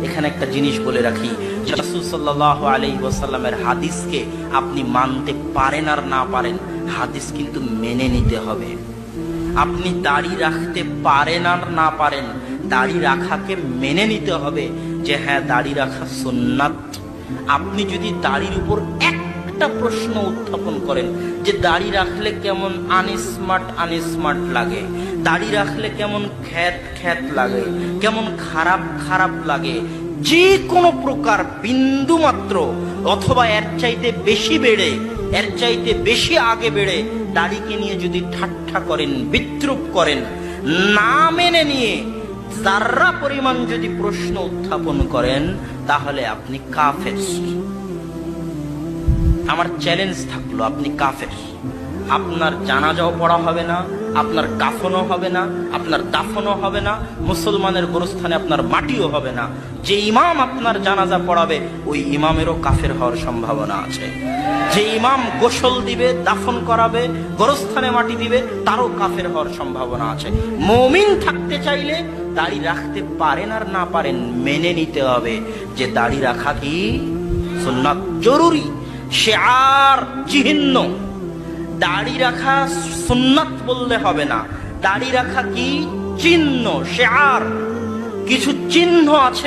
এখানে একটা জিনিস বলে রাখি, রাসূল সাল্লাল্লাহু আলাইহি ওয়াসাল্লামের হাদিসকে আপনি মানতে পারেন আর না পারেন, হাদিস কিন্তু মেনে নিতে হবে। আপনি দাড়ি রাখতে পারেন আর না পারেন, দাড়ি রাখাকে মেনে নিতে হবে যে হ্যাঁ দাড়ি রাখা সুন্নাত। আপনি যদি দাড়ির উপর একটা প্রশ্ন উত্থাপন করেন যে দাড়ি রাখলে কেমন আনস্মার্ট লাগে, দাড়ি রাখলে কেমন খ্যাত লাগে, কেমন খারাপ লাগে, যে কোনো প্রকার বিন্দু মাত্র অথবা এর চাইতে বেশি বেড়ে, এর চাইতে বেশি আগে বেড়ে দাড়িকে নিয়ে যদি ঠাট্টা করেন, বিদ্রূপ করেন, না মেনে নিয়ে যারা পরিমাণ যদি প্রশ্ন উত্থাপন করেন, তাহলে আপনি কাফের। আমার চ্যালেঞ্জ থাকলো, আপনি কাফের। আপনার জানাজাও পড়া হবে না, আপনার কাফনও হবে না, আপনার দাফনও হবে না, মুসলমানের গোরস্থানে আপনার মাটিও হবে না। যে ইমাম আপনার জানাজা পড়াবে ওই ইমামেরও কাফের হওয়ার সম্ভাবনা আছে। যে ইমাম গোসল দিবে, দাফন করাবে, গোরস্থানে মাটি দিবে, তারও কাফের হওয়ার সম্ভাবনা আছে। মুমিন থাকতে চাইলে দাড়ি রাখতে পারেন আর না পারেন, মেনে নিতে হবে যে দাড়ি রাখা কি সুন্নাত, জরুরি, শিআর, চিহ্ন। দাড়ি রাখা সুন্নাত বললে হবে না, দাড়ি রাখা কি চিহ্ন, শিআর, কিছু চিহ্ন আছে।